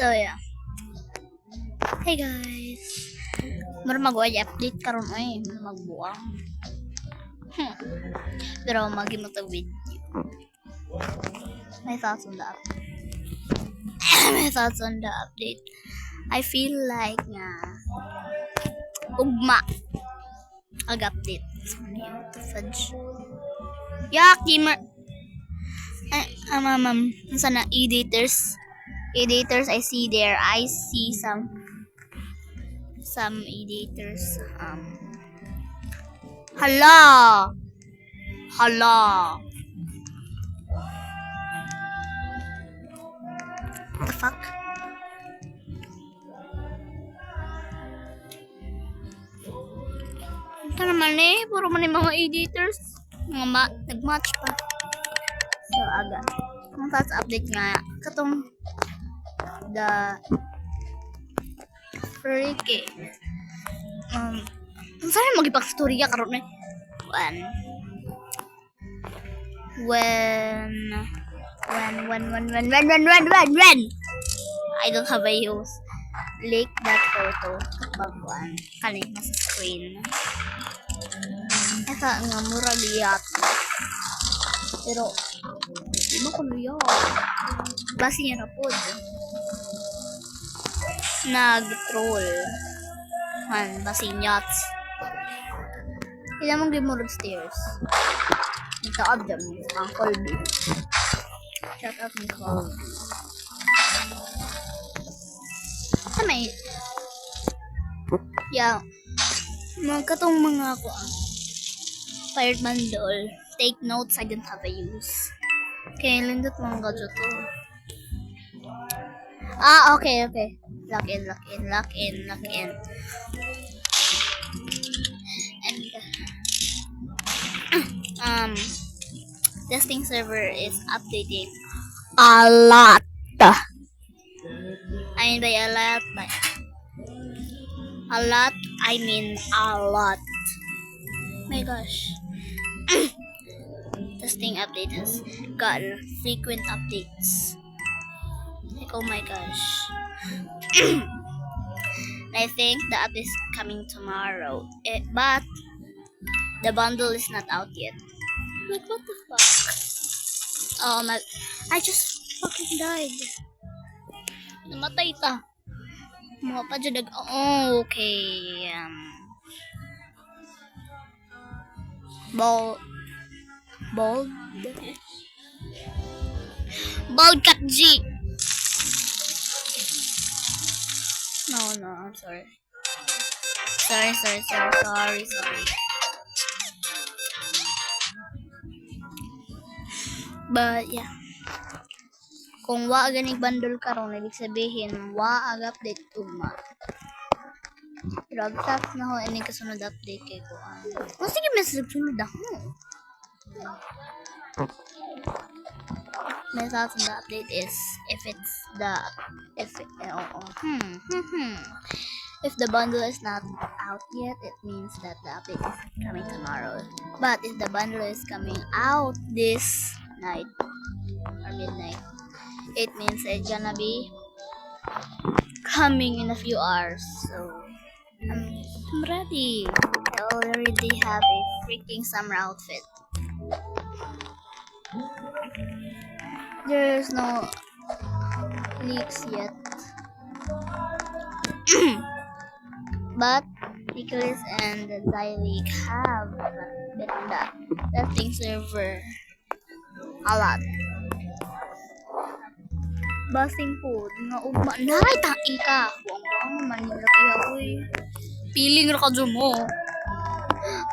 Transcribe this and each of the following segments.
So yeah. Hey guys. Mara mag-update karon ay magbuang. Pero magimot ang video. My thoughts on the update. My thoughts on the update. I feel like nga ugma ag-update. Fudge. Yaki sana editors I see there. I see some editors. Hala. What the fuck? Ito naman puro man yung mga editors. Nag-match pa. So, aga. Kung fast update nga, katong the freak saan mag-ipagstorya karon when I don't have a use leak that photo kapag kaling nasa screen. Esa nga mura liyat. Pero di mo ko liyat. Basi niya na po. Nag-troll. Basi niyats. Kailan mong gimurod stairs. Nagtaab dyan. Ang Colby. Shout out ni Colby. May yeah. Katong mga fired bundle. Take notes, I don't have a use. Okay, lindot mga gadget to. Okay. Lock in. And testing server is updating a lot. I mean by a lot. My gosh. Testing update has gotten frequent updates. Like, oh my gosh. I think the update is coming tomorrow. But the bundle is not out yet. Like, what the fuck? Oh my, I just fucking died. Namatay ta. Mga pa dyan okay. Bold cut G. No, I'm sorry. Sorry. But yeah. Kung wa ganig bundle karon, ibig sabihin wa ag-update tuma. Pero agtap na ho ini kasunod update kay ko. Sige message sunod ako. My thoughts on the update is if the bundle is not out yet, it means that the update is coming tomorrow. But if the bundle is coming out this night or midnight, it means it's gonna be coming in a few hours. So I'm ready. I already have a freaking summer outfit. There's no leaks yet. But Nicholas and the Zyleak have been on the testing server a lot. Basing po, nga ugma. Nay, tangi ka. Buang manilaki ako Piling ra ka dyan mo.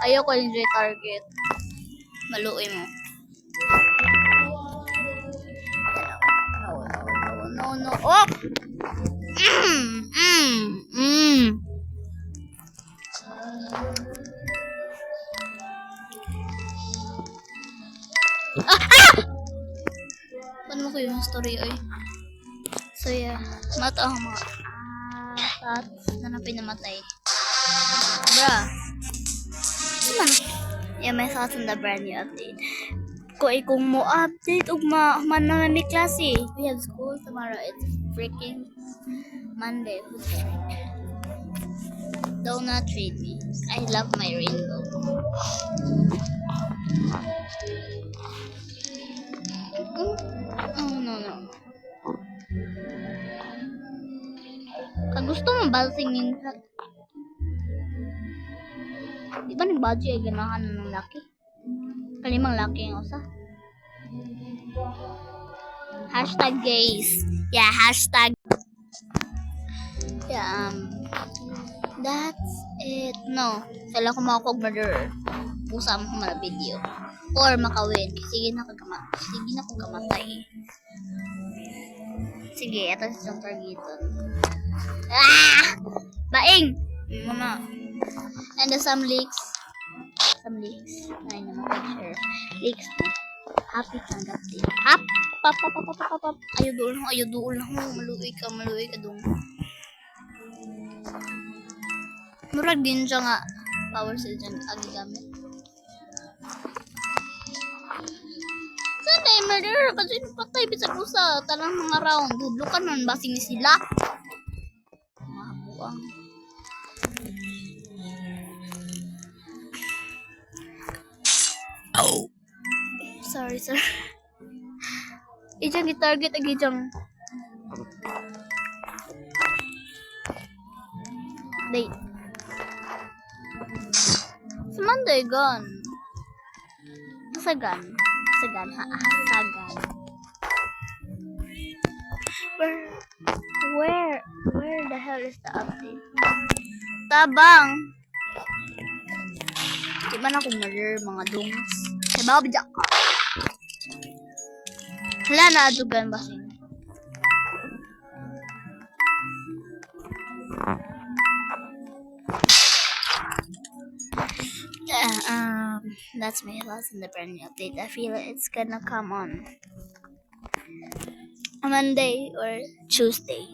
Ayaw ko yung target. Maluoy mo. No. Oh! Paano mo ko yung story ay? So yeah, mata ako mga thoughts na pinamatay. Yeah, my thoughts on the brand new update. Kung mo update ugma man na may klase. We have school tomorrow. It's freaking Monday. Who's the freak? Do not read me. I love my rainbow. Oh, no. Kagusto mo ba singin ka? Di ba nag-budget ay ganahan ng laki? Kalimang laki yung usa. Hashtag gays. Yeah, hashtag. Yeah, that's it. No. Kailan ko makakog murderer. Pusa mo ko mala video. Or makawin. Sige na ko kamatay. Sige, ito yung targeton. Ah! Baing! Muna. And some leaks. Ay naman pag-share. Leaks na. Happy tanggap din. Hap! Pap. Ayaw doon lang. Maluwi ka doon. Murag din siya nga. Power cell dyan. Agi gamit. Sana murder. Kasi patay bisa pusa. Tanang mga round. Hudlukan man. Basing ni sila. Mga buwang. Oh. Sorry, sir. Ijang i-target agi ijang. Date. Monday gun. Sagan. Where the hell is the update? Tabang. Di ba na kung murder mga dungs? Diba bijak ka? Hala na adugan ba sing? That's my thoughts on the brand new update. I feel it's gonna come on a Monday or Tuesday.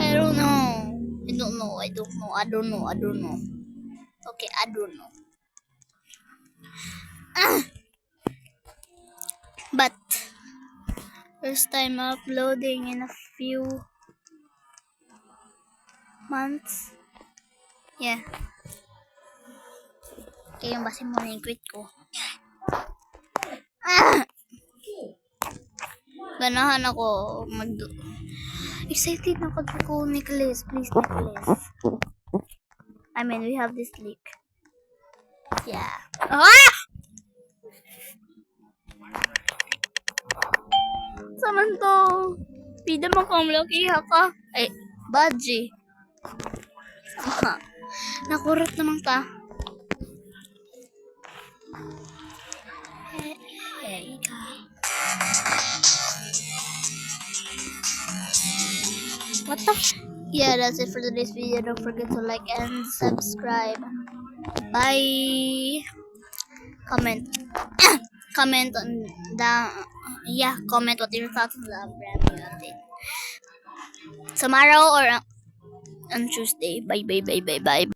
I don't know. I don't know. Okay, I don't know. But first time uploading in a few months. Yeah. Kaya yung basin mo na yung quit ko. Ganahan ako excited na ko, Nicholas. Please, Nicholas. I mean, we have this leak. Yeah. Ah! Saman to. Pida mo kang laki ka. Ay, Badji. Sama. Nakurot naman ka. Hey, what the yeah, that's it for today's video. Don't forget to like and subscribe. Bye. Comment on down. Yeah, comment what your thoughts on the brand new update tomorrow or on Tuesday. Bye.